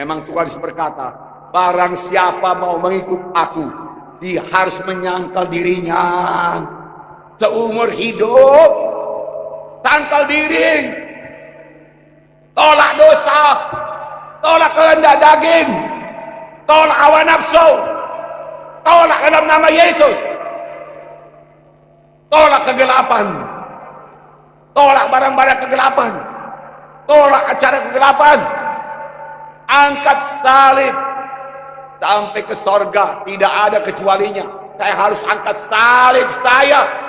Memang Tuhan berkata, barang siapa mau mengikut aku, dia harus menyangkal dirinya seumur hidup. Tangkal diri, tolak dosa, tolak kehendak daging, tolak hawa nafsu, tolak dalam nama Yesus, tolak kegelapan, tolak barang-barang kegelapan, tolak acara kegelapan, angkat salib sampai ke sorga. Tidak ada kecualinya. Saya harus angkat salib saya.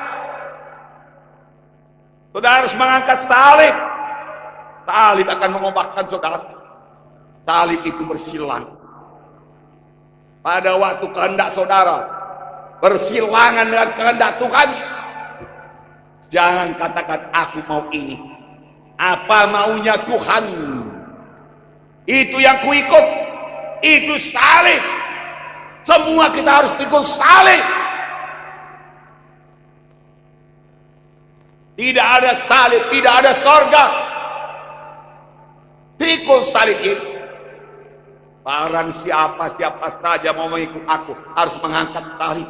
Saudara harus mengangkat salib. Salib akan mengobatkan saudara. Salib itu bersilang. Pada waktu kehendak saudara bersilangan dengan kehendak Tuhan, jangan katakan aku mau ini. Apa maunya Tuhan, itu yang kuikut. Itu salib. Semua kita harus pikul salib. Tidak ada salib, tidak ada sorga. Pikul salib itu. Barang siapa saja mau mengikut aku harus mengangkat salib.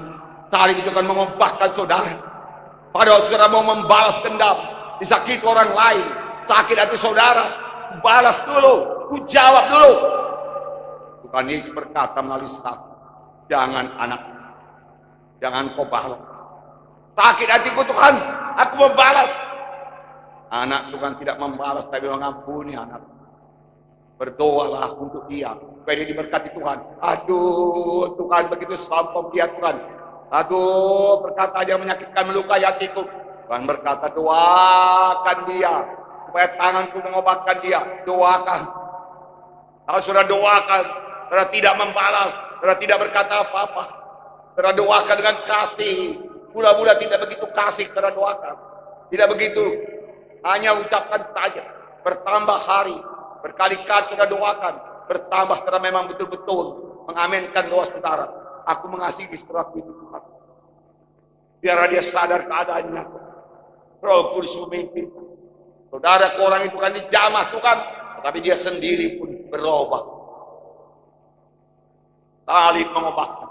Salib itu akan mengompakkan saudara. Pada waktu saudara mau membalas dendam, disakiti orang lain, sakit hati saudara, balas dulu, jawab dulu. Tuhan Yesus berkata melalui sabda, jangan anak, jangan kau balas. Sakit hatiku Tuhan, aku membalas. Anak Tuhan tidak membalas, tapi mengampuni anak. Berdoalah untuk dia, supaya dia diberkati Tuhan. Aduh Tuhan, begitu sombong dia Tuhan. Aduh, berkata yang menyakitkan, melukai hatiku. Tuhan berkata, doakan dia, supaya tanganku mengobatkan dia. Doakan. Kalau sudah doakan, sudah tidak membalas, sudah tidak berkata apa-apa, sudah doakan dengan kasih. Mula-mula tidak begitu kasih, sudah doakan. Tidak begitu, hanya ucapkan saja. Bertambah hari, berkali-kali sudah doakan. Bertambah setelah memang betul-betul mengaminkan doa saudara. Aku mengasihi saudaraku itu Tuhan. Biar dia sadar keadaannya. Roh Kudus memimpin. Saudara ke orang itu kan dijamah Tuhan, tetapi dia sendiri pun berubah. Salib mengobati.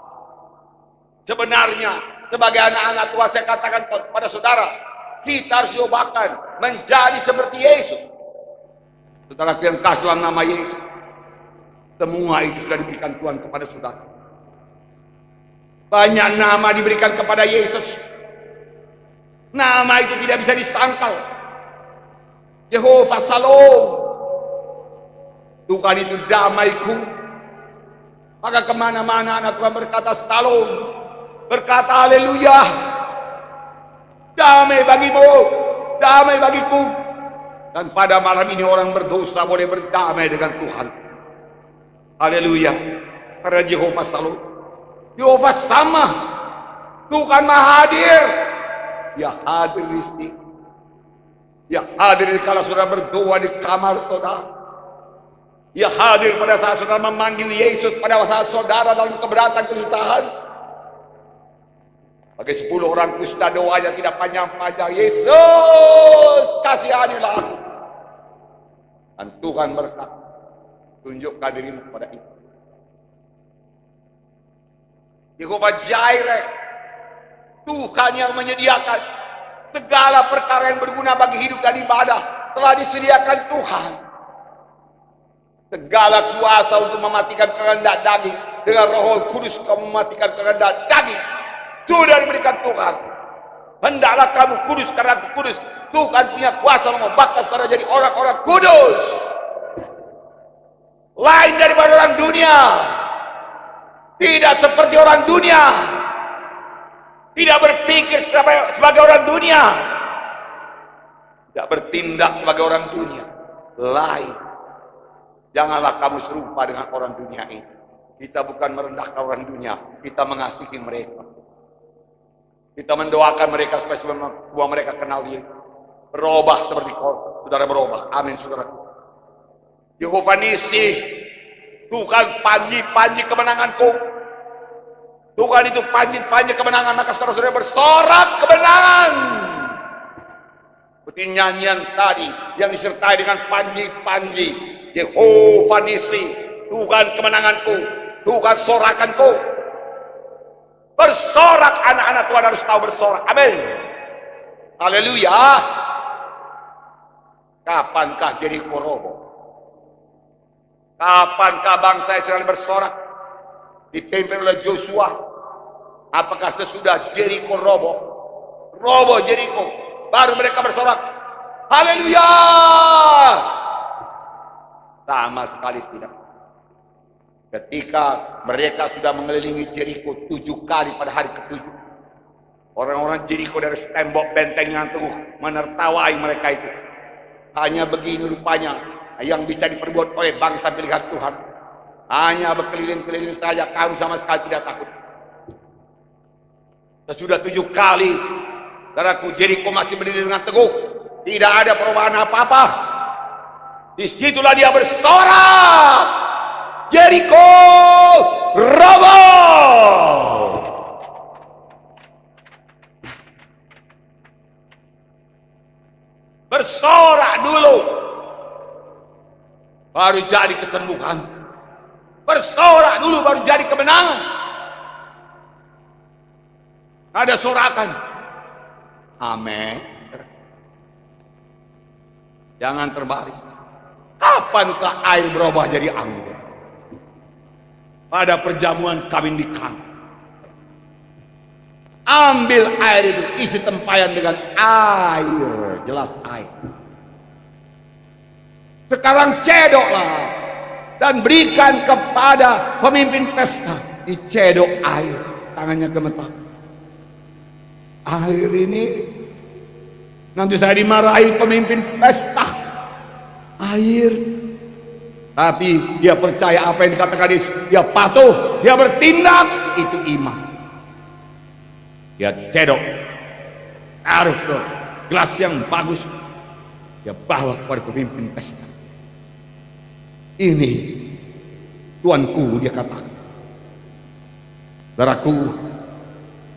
Sebenarnya sebagai anak-anak Tuhan, saya katakan kepada saudara, kita harus diubahkan menjadi seperti Yesus. Saudara yang kasih dalam nama Yesus, semua itu sudah diberikan Tuhan kepada saudara. Banyak nama diberikan kepada Yesus. Nama itu tidak bisa disangkal. Yehova Shalom, Tuhan itu damaiku. Maka kemana-mana anak Tuhan berkata Shalom, berkata haleluya. Damai bagimu, damai bagiku. Dan pada malam ini orang berdosa boleh berdamai dengan Tuhan. Haleluya. Karena Yehova Shalom, Yehova sama, Tuhan Maha Hadir. Dia hadir di sini. Dia hadir kala saudara berdoa di kamar saudara. Dia hadir pada saat saudara memanggil Yesus, pada saat saudara dalam keberatan kesusahan. Bagi 10 orang kusta doanya tidak panjang-panjang. Yesus kasihanilah aku. Dan Tuhan berkata, tunjukkan dirimu kepada itu. Yehova Jireh, Tuhan yang menyediakan segala perkara yang berguna bagi hidup dan ibadah telah disediakan Tuhan. Segala kuasa untuk mematikan kehendak daging dengan Roh Kudus mematikan kehendak daging sudah diberikan Tuhan. Hendaklah kamu kudus karena aku kudus. Tuhan punya kuasa mengubahkan saudara jadi orang-orang kudus, lain daripada orang dunia. Tidak seperti orang dunia, tidak berpikir sebagai orang dunia, tidak bertindak sebagai orang dunia. Lain. Janganlah kamu serupa dengan orang dunia ini. Kita bukan merendahkan orang dunia, kita mengasihi mereka. Kita mendoakan mereka supaya semua mereka kenal dia. Berubah seperti kau, saudara berubah. Amin, saudara. Yehova Nissi, Tuhan panji-panji kemenanganku. Tuhan itu panji-panji kemenangan, maka saudara-saudara bersorak kemenangan. Seperti nyanyian tadi yang disertai dengan panji-panji. Yehova Nissi, Tuhan kemenanganku, Tuhan sorakanku. Bersorak, anak-anak Tuhan harus tahu bersorak. Amin. Haleluya. Kapankah Jeriko roboh? Kapankah bangsa Israel bersorak dipimpin oleh Joshua? Apakah sesudah Jeriko roboh? Roboh Jeriko, baru mereka bersorak. Haleluya. Sama sekali tidak. Ketika mereka sudah mengelilingi Jeriko 7 kali pada hari ke-7, orang-orang Jeriko dari tembok benteng yang teguh menertawai mereka itu. Hanya begini rupanya yang bisa diperbuat oleh bangsa pilihan Tuhan. Hanya berkeliling-keliling saja, kamu sama sekali tidak takut. Sesudah 7 kali, saudaraku, Jeriko masih berdiri dengan teguh. Tidak ada perubahan apa-apa. Disitulah dia bersorak. Jeriko roboh. Bersorak dulu, baru jadi kesembuhan. Bersorak dulu, baru jadi kemenangan. Ada sorakan. Amin. Jangan terbalik. Kapankah air berubah jadi anggur? Pada perjamuan kawin di Kana. Ambil air itu, isi tempayan dengan air, jelas air. Sekarang cedoklah dan berikan kepada pemimpin pesta. Dicedok air, tangannya gemetar. Air ini nanti saya dimarahi pemimpin pesta. Air. Tapi dia percaya apa yang dikatakan Yesus. Dia patuh, dia bertindak. Itu iman. Dia cedok, taruh ke gelas yang bagus. Dia bawa kepada pemimpin pesta. Ini tuanku, dia katakan. Saudaraku,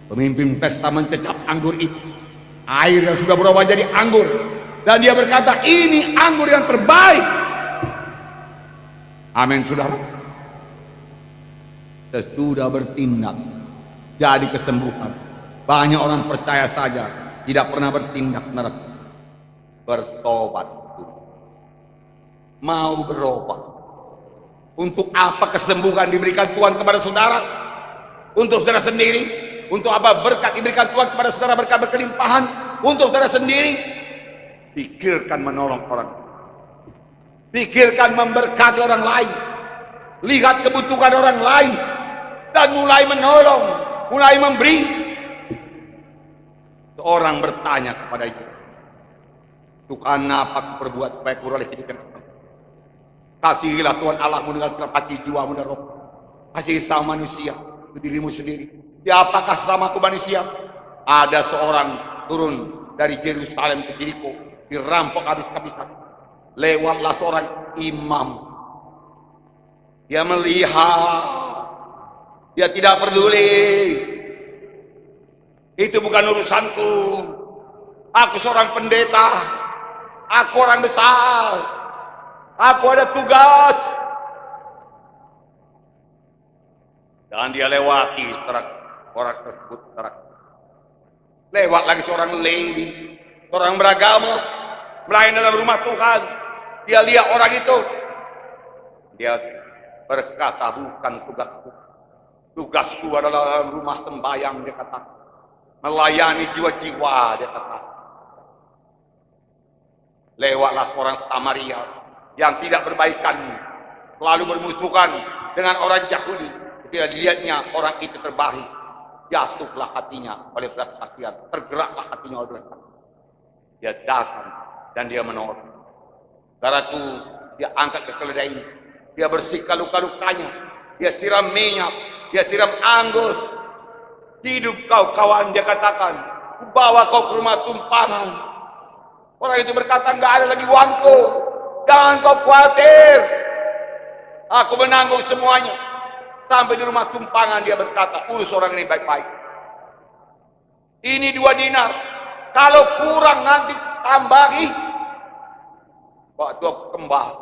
pemimpin pesta mencecap anggur itu. Air yang sudah berubah jadi anggur. Dan dia berkata, ini anggur yang terbaik. Amin, saudara. Sesudah bertindak, jadi kesembuhan. Banyak orang percaya saja, tidak pernah bertindak, saudara. Bertobat, mau berubah. Untuk apa kesembuhan diberikan Tuhan kepada saudara? Untuk saudara sendiri? Untuk apa berkat diberikan Tuhan kepada saudara, berkat berkelimpahan? Untuk saudara sendiri? Pikirkan menolong orang. Pikirkan memberkati orang lain. Lihat kebutuhan orang lain dan mulai menolong, mulai memberi. Orang bertanya kepada itu, Tuhan, apa perbuat supaya kurang hidup yang kekal? Kasihilah Tuhan Allahmu dengan segala hati, jiwamu dan roh. Kasihi sama manusia, dirimu sendiri. Siapakah sesamaku manusia? Ada seorang turun dari Yerusalem ke Jeriko, dirampok habis-habisan. Lewatlah seorang imam. Dia melihat, dia tidak peduli. Itu bukan urusanku. Aku seorang pendeta. Aku orang besar. Aku ada tugas. Dan dia lewati orang tersebut. Lewat lagi seorang Lewi, orang beragama, melayani dalam rumah Tuhan. Dia lihat orang itu. Dia berkata, bukan tugasku. Tugasku adalah dalam rumah sembahyang, dia kata. Melayani jiwa-jiwa, dia kata. Lewatlah seorang Samaria yang tidak berbaikan, lalu bermusuhan dengan orang Yahudi. Ketika dilihatnya orang itu terbalik, jatuhlah hatinya oleh belas kasihan, tergeraklah hatinya oleh belas kasihan. Dia datang dan dia menolong. Saudaraku, dia angkat ke keledai ini, dia bersihkan luka-lukanya, dia siram minyak, dia siram anggur. Hidup kau kawan, dia katakan, bawa kau ke rumah tumpangan. Orang itu berkata, enggak ada lagi uangku, jangan kau khawatir, aku menanggung semuanya. Sampai di rumah tumpangan dia berkata, urus orang ini baik-baik. Ini 2 dinar, kalau kurang nanti tambahi. Waktu aku kembali,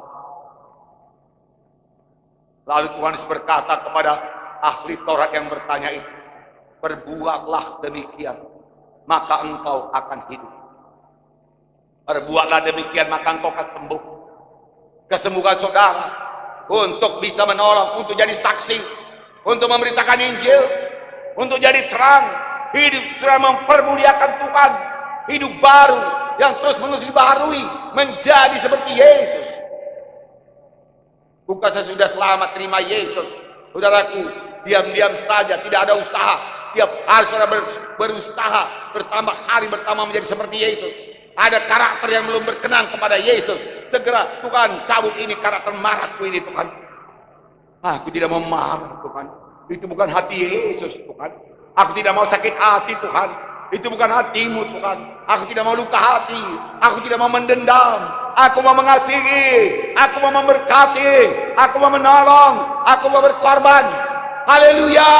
Lalu Tuhan Yesus berkata kepada ahli Taurat yang bertanya itu, perbuatlah demikian, maka engkau akan hidup. Perbuatlah demikian, maka engkau akan sembuh. Kesembuhan saudara untuk bisa menolong, untuk jadi saksi, untuk memberitakan Injil, untuk jadi terang, hidup terang mempermuliakan Tuhan, hidup baru yang terus menerus dibaharui menjadi seperti Yesus. Bukan sesudah selamat terima Yesus, saudaraku, diam-diam saja, tidak ada usaha. Tiap hari saudara berusaha, bertambah hari bertambah menjadi seperti Yesus. Ada karakter yang belum berkenan kepada Yesus, segera Tuhan cabut ini karakter marahku ini Tuhan. Aku tidak mau marah Tuhan, itu bukan hati Yesus Tuhan. Aku tidak mau sakit hati Tuhan, itu bukan hatimu Tuhan. Aku tidak mau luka hati, aku tidak mau mendendam. Aku mau mengasihi, aku mau memberkati, aku mau menolong, aku mau berkorban. Haleluya.